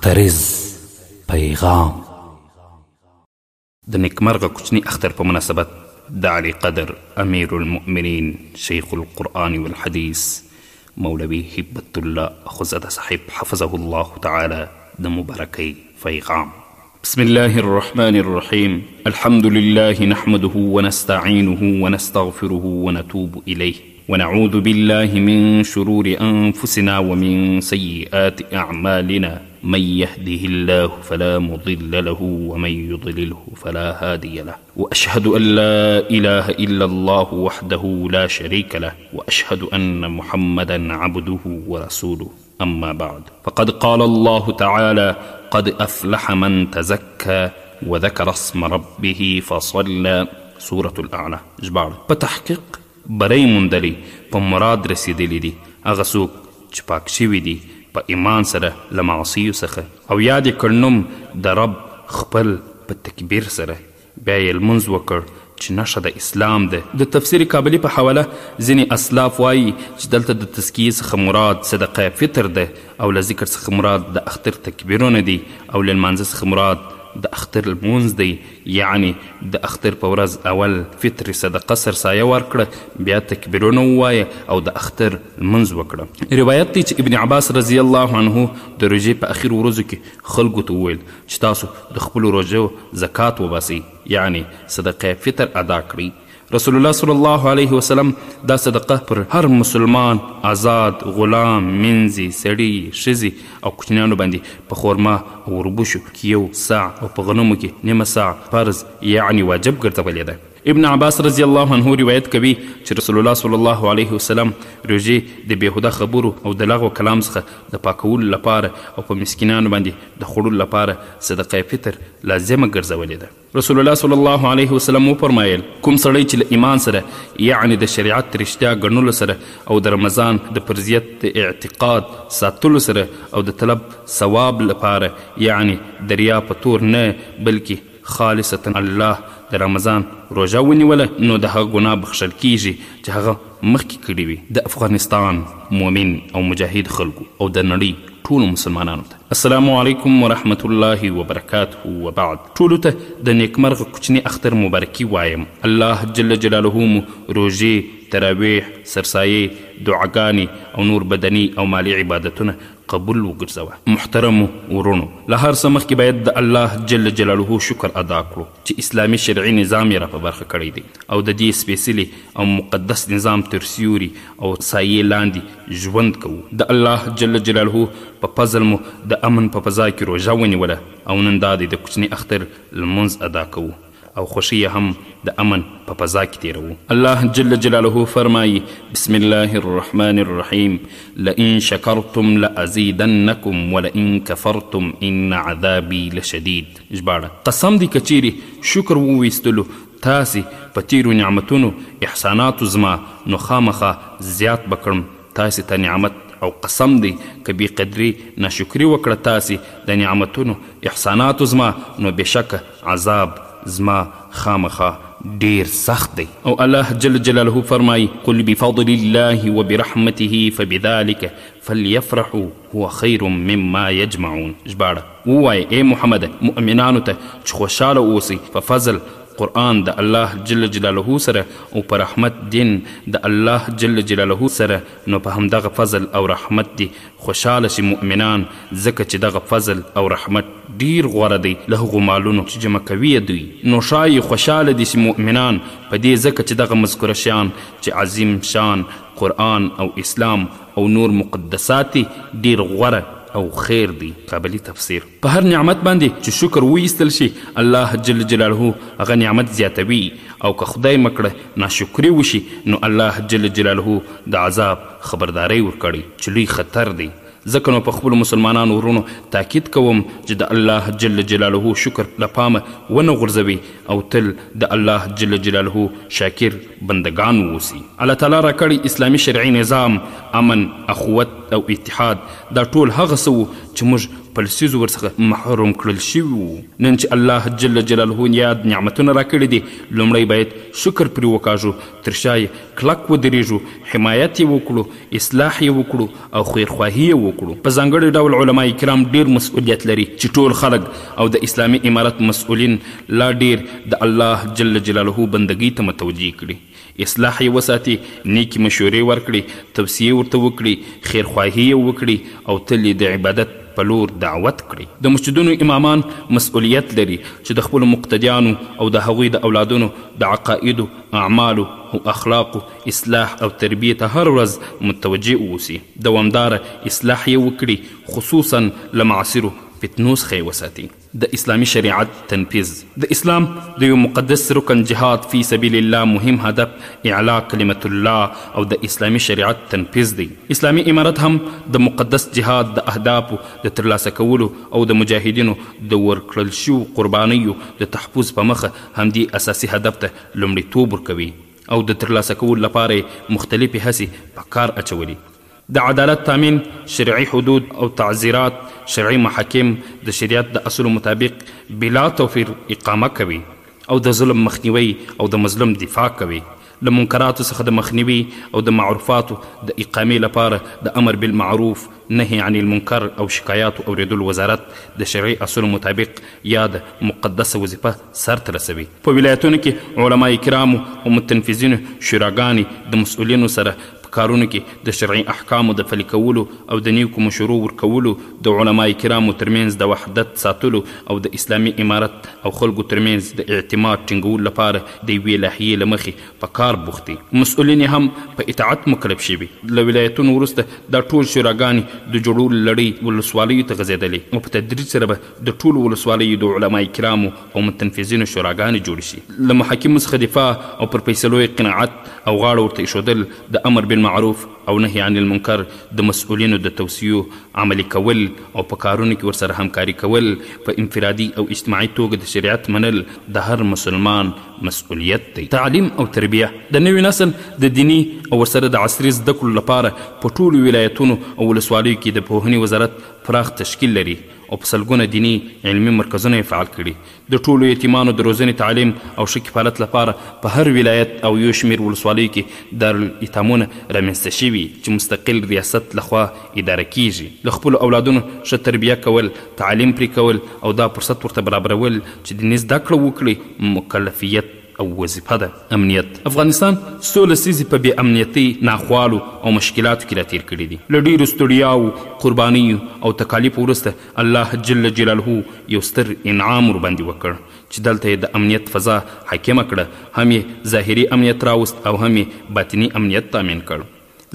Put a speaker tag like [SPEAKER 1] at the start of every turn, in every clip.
[SPEAKER 1] اخترز پیغام د نیکمرغه کوچني اختر په مناسبت د علي قدر امیر المؤمنین شیخ القرآن والحدیث مولوی هبت الله اخوزاده صاحب حفظه الله تعالی د مبارکی پیغام. بسم الله الرحمن الرحيم. الحمد لله نحمده ونستعينه ونستغفره ونتوب إليه ونعوذ بالله من شرور أنفسنا ومن سيئات أعمالنا من يهده الله فلا مضل له ومن يضلله فلا هادي له وأشهد أن لا إله إلا الله وحده لا شريك له وأشهد أن محمدا عبده ورسوله. أما بعد فقد قال الله تعالى قد أفلح من تزكى وذكر اسم ربه فصلى. سورة الأعلى. جبار بتحقيق برای موندلی په مراد رسیدلی دي هغه څوک چې پاک شوي دي په ایمان سره له معاصیو څخه او یاد یې کړ نوم د رب خپل په تکبیر سره بیا یې لمونځ وکړ چې نښه د اسلام ده. د تفسیر کابلی په حواله ځینې اسلاف وایي چې دلته د تزکیې څخه مراد صدقه فطر ده او له ذکر څخه مراد د اختر تکبیرونه دي او له لمانځه څخه مراد د اختر لمونځ دی، یعنی د اختر په ورځ اول فطر صدقه سرسایه ورکړه بیا تکبیرونه ووایه او د اختر لمونځ وکړه. روایت دی چې ابن عباس رضی الله عنه د روژې په اخر ورځو کې خلکو ته وویل چې تاسو د خپلو روژو زکات وباسئ، یعنی صدقه فطر ادا کړئ. رسول الله صلی الله علیه وسلم دا صدقه پر هر مسلمان، آزاد، غلام، منځي، سړي، ښځې او کوچنیانو باندې په خورما او وربوشو کې یو ساع او په غنمو کې نیمه ساع فرض یعنی واجب ګرځولې ده. ابن عباس رضی الله عنه روایت کوي چې رسول الله صلی الله علیه وسلم روژې د بېهوده خبرو او د لغو کلام څخه د پاکولو لپاره او په مسکینانو باندې د خوړلو لپاره صدقه فطر لازمه ګرځولې ده. رسول الله صلی الله علیه وسلم وفرمایل کوم سړی چې له ایمان سره یعنی د شریعت رښتیا ګڼلو سره او د رمضان د فرضیت د اعتقاد ساتلو سره او د طلب ثواب لپاره یعنی د ریا په تور نه بلکې خالصتا الله د رمضان روژه ونیوله نو د هغه ګناه بخښل کیږي چې هغه مخکې کړي وي. د افغانستان مؤمن او مجاهد خلکو او د نړۍ ټولو مسلمانانو ته السلام علیکم ورحمت الله وبرکاته. وبعد ټولو ته د نیکمرغه کوچني اختر مبارکي وایم. الله جل جلاله مو روژې، تراویح، سرسایې، دعاګانې او نور بدني او مالی عبادتونه قبول وګرځوه. محترمو ورونو، له هر څه مخکې باید د الله جل جلاله شکر ادا کړو چې اسلامي شرعي نظام یې را په برخه کړی دی او د دې سپېڅلي او مقدس نظام تر سیوري او سایې لاندې ژوند کوو. د الله جل جلاله په فضل مو د امن په فضا کې روژه ونیوله او نن دا دی د کوچني اختر لمونځ ادا کوو او خوښي هم د امن په فضا کې تیرو. الله جل جلاله فرمایي بسم الله الرحمن الرحیم لئن شکرتم لازیدنکم ولئن کفرتم ان عذابی لشدید. ژباړه قسم دی که چیرې شکر وویستلو تاسې په تیرو نعمتونو احساناتو زما نو خامخا زیات به کړم تاسې ته نعمت او قسم دی که بی قدری ناشکری وکړه تاسې د نعمتونو احساناتو زما نو بېشکه عذاب زما خامخا ډیر سخت دی. او الله جل جلاله فرمای قل بفضل الله وبرحمته فبذلك فليفرحوا هو خير مما يجمعون. ژباړه ووایه ای محمد مؤمنانو ته چې خوشحاله اوسئ په فضل قرآن د الله جل جلاله سره او په رحمت دین د الله جل جلاله سره نو په همدغه فضل او رحمت دی خوشحاله شي مؤمنان ځکه چې دغه فضل او رحمت ډیر غوره دی له هغو مالونو چې جمع کوي دوی. نو ښایي خوشحاله دي شي مؤمنان په دې ځکه چې دغه مذکوره شیان چې عظیم شان قرآن او اسلام او نور مقدسات ډیر غوره او خیر دی. قابلی تفسیر په هر نعمت باندې چې شکر وایستل شي الله جل جلاله هغه نعمت زیاتوي او که خدای مکړه ناشکري وشي نو الله جل جلاله د عذاب خبرداری ورکړي چې لوی خطر دی. ځکه نو په خپلو مسلمانانو ورونو تاکید کوم چې د الله جل جلاله شکر له پامه ونه غورځوي او تل د الله جل جلاله شاکر بندگان واوسي. الله تعالی راکړی اسلامي شرعي نظام، امن، اخوت او اتحاد دا ټول هغه څه چې موږ خپل څیزو ورڅخه محروم کړل شوي وو. نن چې الله جل جلاله یاد نعمتونه راکړي دي، لومړی باید شکر پرې وکاږو، تر شا یې کلک ودرېږو، حمایت یې وکړو، اصلاح یې وکړو او خیرخواهي یې وکړو. په ځانګړي ډول علما کرام ډېر مسؤلیت لري چې ټول خلک او د اسلامي امارت مسؤلین لا ډېر د الله جل جلاله بندګۍ ته متوجه کړي، اصلاح یې وساتي، نیکې مشورې ورکړي، توصیې ورته وکړي، خیرخواهي یې وکړي او تل یې د عبادت په لور دعوت کړي. د مسجدونو امامان مسؤلیت لري چې د خپلو مقتدیانو او د هغوی د اولادونو د عقایدو، اعمالو او اخلاقو اصلاح او تربیې ته هر ورځ متوجه اوسي، دوامداره اصلاح یې وکړي، خصوصا له معاصرو فتنو څخه یې وساتي. د اسلامي شریعت تنفیذ. د اسلام د یو مقدس رکن جهاد فی سبیل الله مهم هدف اعلا کلمت الله او د اسلامي شریعت تنفیذ دی. اسلامي امارت هم د مقدس جهاد د اهدافو د ترلاسه کولو او د مجاهدینو د ورکړل شویو قربانیو د تحفظ په مخه همدې اساسي هدف ته لومړیتوب ورکوي او د ترلاسه کولو لپاره مختلفې هڅې په کار اچولي. د عدالت تامین، شرعي حدود او تعزیرات، شرعي محاکم د شریعت د اصولو مطابق بلا توفیر اقامه کوي او د ظلم مخنیوي او د مظلوم دفاع کوي. له منکراتو څخه د مخنیوي او د معروفاتو د اقامې لپاره د امر بالمعروف، نهي عن المنکر او شکایاتو اوریدلو وزارت د شرعي اصولو مطابق یا د مقدسه وظیفه سرته رسوي. په ولایتونو کې علما کرامو او متنفذینو شوراګانې د مسؤلینو سره کارونو کې د شرعي احکامو د پلي کولو او د نیکو مشورو ورکولو، د علما کرامو ترمنځ د وحدت ساتلو او د اسلامي امارت او خلکو ترمنځ د اعتماد ټینګولو لپاره د یوې لایحې له مخې په کار بوخت دي. مسؤلین هم په اطاعت مکلف شوي. له ولایتونو وروسته دا ټول شوراګانې د جوړولو لړۍ ولسوالیو ته غځېدلې او په تدریج سره به د ټولو ولسوالیو د علما کرامو او متنفذینو شوراګانې جوړې شي. له محاکمو څخه دفاع او پر فیصلو قناعت او غاړه ورته ایښودل، د امر بالمعروف او نهي عن المنکر د مسؤلینو د توصیو عملي کول او په کارونو کې ورسره همکاري کول، په انفرادي او اجتماعي توګه د شریعت منل د هر مسلمان مسؤلیت دی. تعلیم او تربیه. د نوي نسل د دینی او ورسره د عصري زده کړو لپاره په ټولو ولایتونو او ولسوالیو کې د پوهنې وزارت پراخ تشکیل لري او په سلګونه دینی علمي مرکزونه یې فعال کړي. د ټولو یتیمانو د روزنې، تعلیم او ښه کفالت لپاره په هر ولایت او یو شمېر ولسوالیو کې دارالایتامونه رامنځته شوي چې مستقل ریاست لخوا اداره کیږي. له خپلو اولادونو ښه تربیه کول، تعلیم پرې کول او دا فرصت ورته برابرول چې دیني زده کړه وکړي مکلفیت او وظیفه ده. امنیت. افغانستان څو لسیزې په بې امنیتۍ، ناخوالو او مشکلاتو کې راتېر کړي دي. له ډېرو ستړیاو، قربانیو او تکالیفو وروسته الله جل جلاله یو ستر انعام ورباندې وکړ چې دلته یې د امنیت فضا حاکمه کړه. هم یې ظاهري امنیت راوست او هم یې باطني امنیت تامین کړ.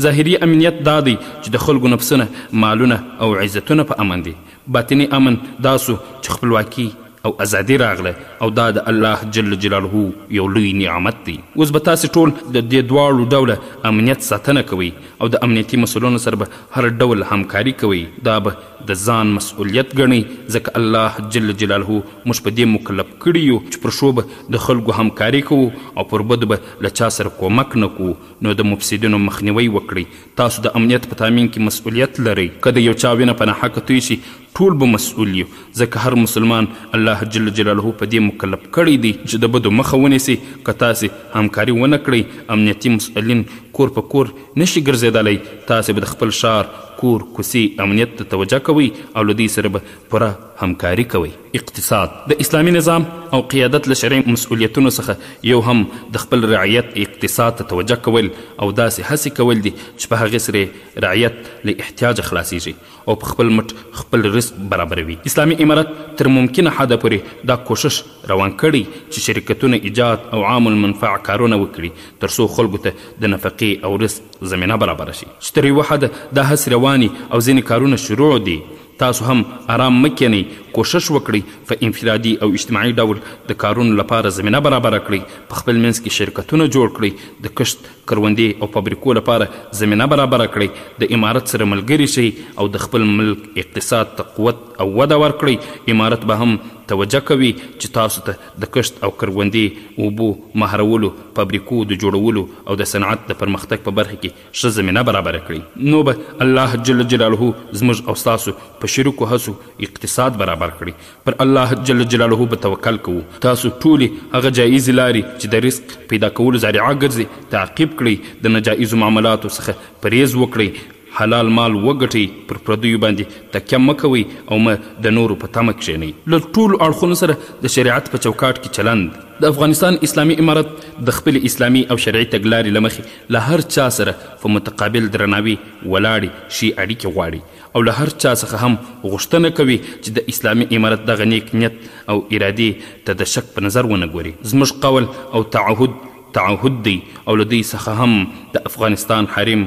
[SPEAKER 1] ظاهري امنیت دا دی چې د خلکو نفسونه، مالونه او عزتونه په امن دي. باطني امن دا سو چې خپلواکي او ازادي راغله او دا د الله جل جلاله یو لوی نعمت دی. اوس به تاسې ټول د دې دواړو ډوله امنیت ساتنه کوئ او د امنیتي مسؤلینو سره به هر ډول همکاري کوئ. دا به د ځان مسؤلیت ګڼئ، ځکه الله جل جلاله موږ په دې مکلف کړي یو چې پر شو به د خلکو همکاري کوو او پر بدو به له چا سره کومک نه کوو. نو د مفسدینو مخنیوی وکړئ. تاسو د امنیت په تامین کې مسؤلیت لرئ. که د یو چا وینه په ناحقه توی شي، ټول به مسؤل یو، ځکه هر مسلمان الله جل جلاله په دې مکلف کړی دی چې د بدو مخه ونیسي. که تاسې همکاري ونه کړئ، امنیتي مسؤلین کور په کور نشي ګرځېدلی. تاسې به د خپل ښار، کور، کوڅې امنیت ته توجه کوئ او له دوی سره به پوره همکاري کوئ. اقتصاد. د اسلامي نظام او قیادت له شرعي مسؤلیتونو څخه یو هم د خپل رعیت اقتصاد ته توجه کول او داسې هڅې کول دي چې په هغې سره رعیت له احتیاجه خلاصیږي او په خپل مټ خپل رزق برابروي. اسلامي امارت تر ممکنه حده پورې دا کوشش روان کړی چې شرکتونه ایجاد او عام المنفع کارونه وکړي تر څو خلکو ته د نفقې او رزق زمینه برابره شي. چې تر یوه حده دا هڅې رواني او ځینې کارونه شروع دي. تاسو هم آرام مکینئ، کوشش وکړئ په انفرادي او اجتماعي ډول د کارونو لپاره زمینه برابره کړئ. په خپل منځ کې شرکتونه جوړ کړئ، د کښت، کروندې او فابریکو لپاره زمینه برابره کړئ. د امارت سره ملګري شئ او د خپل ملک اقتصاد ته قوت او وده ورکړئ. امارت به هم توجه کوي چې تاسو ته د کښت او کروندې، اوبو، مهرولو، فابریکو د جوړولو او د صنعت د پرمختګ په برخه کې ښه زمینه برابره کړي، نو به الله جل جلاله زموږ او ستاسو په شریکو هڅو اقتصاد برابر کړي. پر الله جل جلاله به توکل کوو. تاسو ټولې هغه جایزې لارې چې د رزق پیدا کولو ذریعه ګرځي تعقیب کړئ، د ناجایزو معاملاتو څخه پرهیز وکړئ، حلال مال وګټئ، پر پردیو باندې تکیه مه کوئ او مه د نورو په تمه کښېنئ. له ټولو اړخونو سره د شریعت په چوکاټ کې چلند. د افغانستان اسلامي امارت د خپل اسلامي او شرعي تګلارې له مخې له هر چا سره په متقابل درناوي ولاړې شي اړیکې غواړي او له هر چا څخه هم غوښتنه کوي چې د اسلامي امارت دغه نیک نیت او ارادې ته د شک په نظر ونه ګوري. زموږ قول او تعهد دی او له دوی څخه هم د افغانستان حریم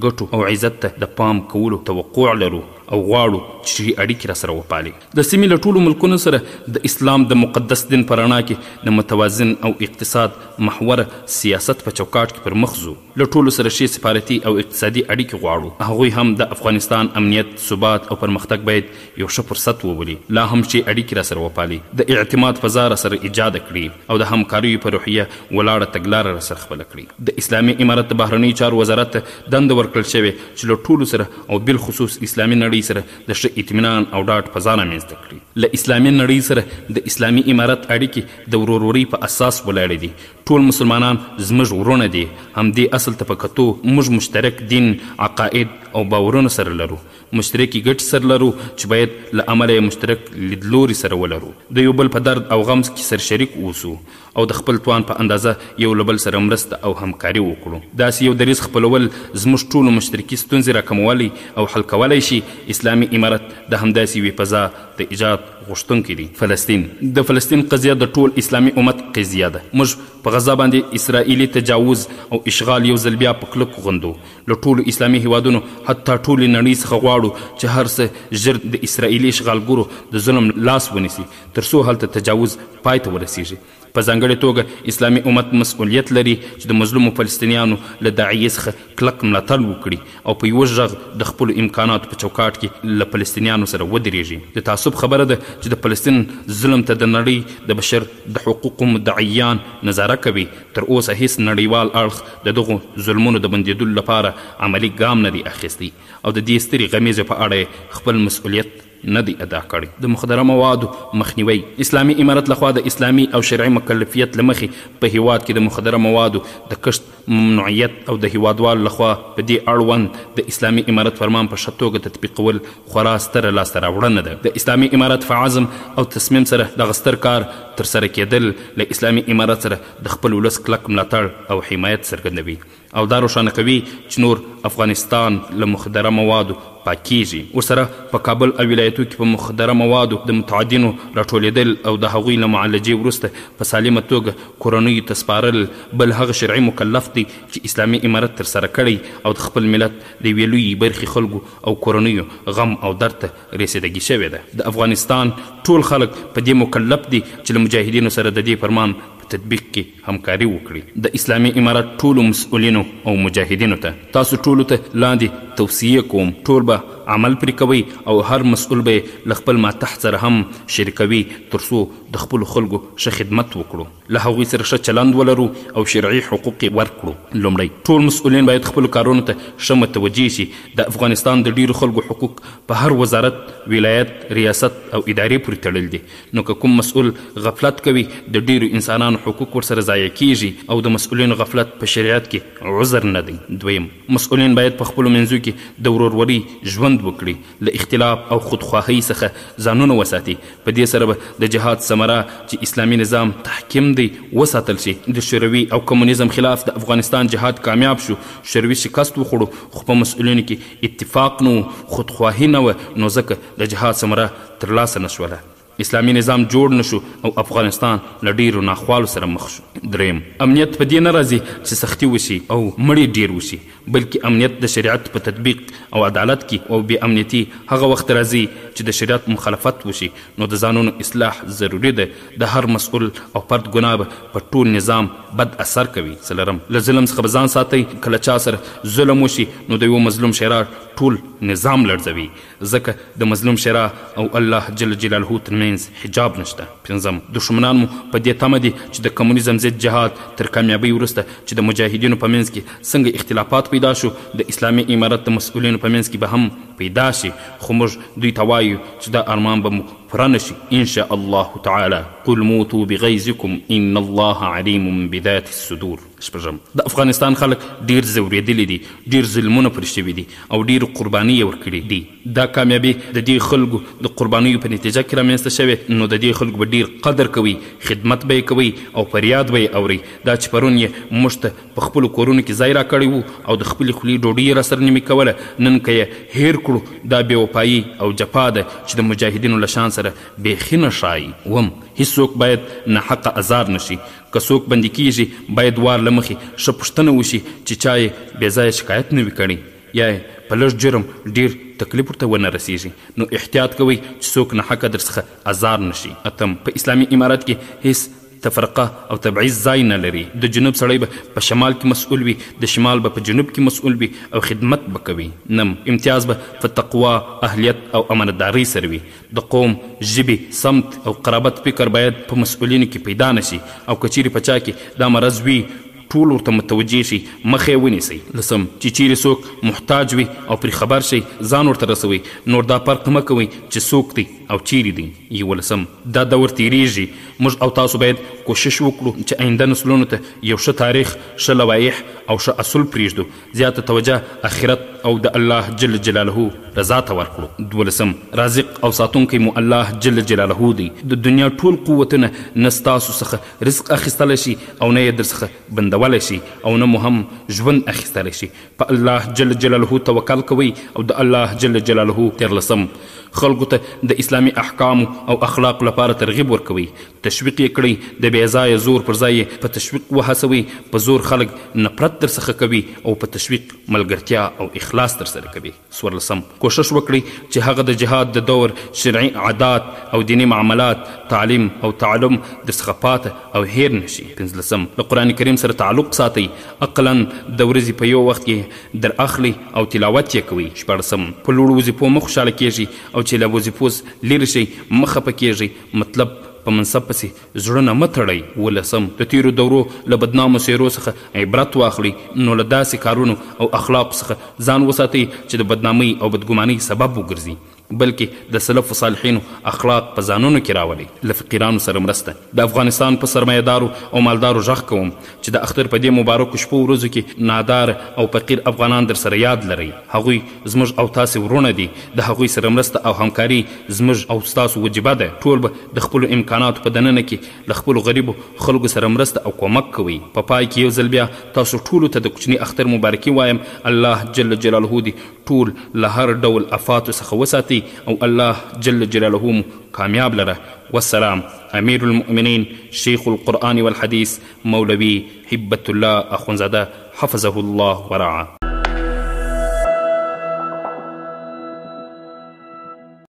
[SPEAKER 1] ګټو او عزت ته د پام کولو توقع لرو او غواړو چې اړیکې را سره وپالي. د سیمې له ټولو ملکونو سره د اسلام د مقدس دین په رڼا کې د متوازن او اقتصاد محوره سیاست په چوکاټ کې پر مخ ځو. له ټولو سره ښې سفارتي او اقتصادي اړیکې غواړو. هغوی هم د افغانستان امنیت، ثبات او پرمختګ باید یو ښه فرصت وولي، لا هم چې اړیکې را سره وپالي، د اعتماد فضا را سره ایجاد کړي او د همکاریو په روحیه ولاړه تګلاره را سره خپله کړي. د اسلامي امارت د بهرنیو چارو وزارت ته دنده ورکړل شوې چې له ټولو سره او بالخصوص اسلامي نړۍ سره د ښه اطمینان او ډاډ فضا رامنځته کړي. له اسلامي نړۍ سره د اسلامي امارت اړیکې د ورورولۍ په اساس ولاړې دي. ټول مسلمانان زموږ ورونه دي. همدې اصل ته په کتو موږ مشترک دین، عقاید او باورونه سره لرو، مشترکې ګټې سره لرو چې باید له امله یې مشترک لیدلوري سره ولرو، د یو بل په درد او غم کې سر شریک اوسو او د خپل توان په اندازه یو له بل سره مرسته او همکاري وکړو. داسې یو دریځ خپلول زموږ ټولو مشترکي ستونزې راکمولی او حل کولی شي. اسلامي امارت د همداسې یوې فضا د ایجاد غوښتونکی دی. د فلسطین قضیه د ټول اسلامي امت قضیه ده. موږ په غزه باندې اسرائیلي تجاوز او اشغال یو ځل بیا په کلکو غندو. له ټولو اسلامي هیوادونو حتی ټولې نړۍ څخه غواړو چې هر څه ژر د اسرائیلي اشغالګرو د ظلم لاس ونیسي تر څو هلته تجاوز پای ته ورسیږي. په ځانګړې توګه اسلامي امت مسؤلیت لري چې د مظلومو فلسطینیانو له داعیې څخه کلک ملاتړ وکړي او په یوه غږ د خپلو امکاناتو په چوکاټ کې له فلسطینیانو سره ودرېږي. د تعصب خبره ده چې د فلسطین ظلم ته د نړۍ د بشر د حقوقو مدعیان نظاره کوي. تر اوسه هیڅ نړیوال اړخ د دغو ظلمونو د بندېدلو لپاره عملي ګام نه دی اخیستی او د دې سترې غمیزې په اړه خپل مسؤلیت نه دی ادا کړی. د مخدره موادو مخنیوی. اسلامي امارت لخوا د اسلامي او شرعي مکلفیت له مخې په هیواد کې د مخدره موادو د کښت ممنوعیت او د هیوادوالو لخوا په دې اړوند د اسلامي امارت فرمان په ښه توګه تطبیقول خورا ستره لاسته راوړنه ده. د اسلامي امارت په عزم او تصمیم سره دغه ستر کار ترسره کېدل له اسلامي امارت سره د خپل ولس کلک ملاتړ او حمایت څرګندوي او دا روښانه کوي چې نور افغانستان له مخدره موادو پاکیږي. ورسره په کابل او ولایتو کې په مخدره موادو د متعدینو راټولېدل او د هغوی له معالجې وروسته په سالمه توګه کورنیو ته سپارل بل هغه شرعي مکلف دی چې اسلامي امارت ترسره کړی او د خپل ملت د یوې لویې برخې خلکو او کورنیو غم او درد ته رسیدګي شوې ده. د افغانستان ټول خلک په دې مکلف دي چې له مجاهدینو سره د دې فرمان تطبیق کې همکاري وکړي. د اسلامي امارت ټولو مسؤلینو او مجاهدینو ته تاسو ټولو ته لاندې توصیه کوم، ټول به عمل پرې کوي او هر مسؤل به له خپل ماتحت سره هم شریکوي تر څو د خپلو خلکو ښه خدمت وکړو، له هغوی سره ښه چلند ولرو او شرعي حقوق یې ورکړو. لومړی ټول مسؤلین باید خپلو کارونو ته ښه متوجه شي. د افغانستان د ډیرو خلکو حقوق په هر وزارت، ولایت، ریاست او ادارې پورې تړل دي. نو که کوم مسؤل غفلت کوي د ډیرو انسانانو حقوق ورسره ضایع کیږي او د مسؤلینو غفلت په شریعت کې عذر نه دی. دویم، مسؤلین باید په خپلو منځو کې د ورورولۍ ژوند وکړي، له اختلاف او خودخواهۍ څخه ځانونه وساتي. په دې سره به د جهاد ثمره چې اسلامي نظام تحکیم دی وساتل شي. د شوروي او کمونیزم خلاف د افغانستان جهاد کامیاب شو، شوروي شکست وخوړو خو په مسؤلینو کې اتفاق نه و، خودخواهي نه وه، نو ځکه د جهاد ثمره ترلاسه نه شوله. اسلامي نظام جوړ نشو او افغانستان له ډیرو ناخوالو سره مخ شو. دریم، امنیت په دې نه راځي چې سختي وشي او مړی ډیر وشي، بلکې امنیت د شریعت په تطبیق او عدالت کې او بې امنیتي هغه وخت راځي چې د شریعت مخالفت وشي. نو د ځانونو اصلاح ضروري ده. د هر مسؤل او فرد ګناه به په ټول نظام بد اثر کوي. څلورم، له ظلم څخه به ځان ساتئ. کله چا سره ظلم وشي نو د یو مظلوم شرا ټول نظام لړزوي، ځکه د مظلوم شرا او الله جل جلاله ترمنځ منځ حجاب نشته. پنځم دښمنان مو په دې تمه دي چې د کمونیزم ضد جهاد تر کامیابۍ وروسته چې د مجاهدینو په منځ کې څنګه اختلافات پیدا شو د اسلامي امارت د مسؤلینو په منځ کې به هم پیدا شي، خو موږ دوی ته وایو چې دا ارمان به مو پوره نشي ان شاء الله تعالی. قل موتوا بغیظکم ان الله علیم بذات الصدور. شپږم د افغانستان خلک ډیر ځورېدلي دي، ډیر ظلمونه پرې شوي دي او ډیر قرباني یې ورکړي دي. دا کامیابي د دې خلکو د قربانیو په نتیجه کې رامنځته شوې، نو د دې خلکو به ډیر قدر کوي، خدمت به یې کوي او فریاد به یې اوري. دا چې پرون یې موږ ته په خپلو کورونو کې ځای راکړی وو او د خپلې خولې ډوډۍ یې راسره نیمې کوله، نن که یې هیر کړو دا بې وفایي او جفا ده چې د مجاهدینو له شان سره بیخي نه ښایي. هیڅوک باید ناحقه ازار نشي. که څوک بندي کیږي باید وار له مخې ښه پوښتنه وشي چې چا یې بې ځایه شکایت نه وي کړی یا یې په لږ جرم ډیر تکلیف ورته ونه رسیږي. نو احتیاط کوئ چې څوک ناحقه در څخه ازار نشي. اتم په اسلامي امارت کې هیڅ تفرقه او تبعیض ځای نه لري. د جنوب سړی به په شمال کې مسؤل وي، د شمال به په جنوب کې مسؤل وي او خدمت به کوي. نم امتیاز به په تقوا، اهلیت او امانتدارۍ سره وي. د قوم، ژبې، سمت او قرابت فکر باید په مسؤلینو کې پیدا نشي او که چیرې په چا کې دا مرض وي ټول ورته متوجه شي، مخې ونیسئ. لسم چې چیرې څوک محتاج وي او پرې خبر شي ځان ورته رسوي، نور دا فرق مه کوئ چې څوک دی او چیرې دی. 11 دا دور تیریږي، موږ او تاسو باید کوشش وکړو چې آینده نسلونو ته یو ښه تاریخ، ښه لوایح او ښه اصول پرېږدو. زیاته توجه آخرت او د الله جل جلاله رضا ته ورکړو. 12 رازق او ساتونکی مو الله جل جلاله دی. د دنیا ټول قوتونه نه ستاسو څخه رزق اخیستلی شي او نه یې در څخه بندولی شي او نه مو هم ژوند اخیستلی شي. په الله جل جلاله توکل کوئ او د الله جل جلاله 13 خلکو ته د اسلامي احکامو او اخلاقو لپاره ترغیب ورکوي، تشویق یې کړئ، د بې ځایه زور پر ځای په تشویق وهڅوئ. په زور خلک نفرت در څخه کوي او په تشویق ملګرتیا او اخلاص تر سره کوي. 14 کوشش وکړئ چې هغه د جهاد د دور شرعي عادات او دیني معاملات، تعلیم او تعلم در څخه پاته او هیر نشي. 15 د قرآن کریم سره تعلق ساتئ، عقلا د ورځې په یو وخت کې در اخلي او تلاوت یې کوي. 14 په لوړو وظیفو مه خوشحاله کیږئ او چې له وظیفو لرې شئ مه خفه کیږئ، مطلب په منصب پسې زړه مه تړئ. 15 د تیرو دورو له بدنامو څیرو څخه عبرت واخلئ، نو له داسې کارونو او اخلاقو څخه ځان وساتئ چې د بدنامۍ او بدګمانۍ سبب وګرځي، بلکې د سلف و صالحینو اخلاق په ځانونو کې راولئ. له فقیرانو سره مرسته. د افغانستان په سرمایهدارو او مالدارو غږ کوم چې د اختر په دې مبارکو شپو ورځو کې نادار او فقیر افغانان در سره یاد لرئ. هغوی زموږ او تاسې ورونه دي، د هغوی سره مرسته او همکاري زموږ او ستاسو وجیبه ده. ټول به د خپلو امکاناتو په دننه کې له خپلو غریبو خلکو سره مرسته او کومک کوئ. په پای کې یو ځل بیا تاسو ټولو ته د کوچني اختر مبارکي وایم. الله جل جلاله دې ټول له هر ډول افاتو څخه وساتي او الله جل جلاله کامیاب لره. والسلام. امیر المؤمنین شیخ القرآن والحدیث مولوی هبة الله اخونزاده حفظه الله ورعاه.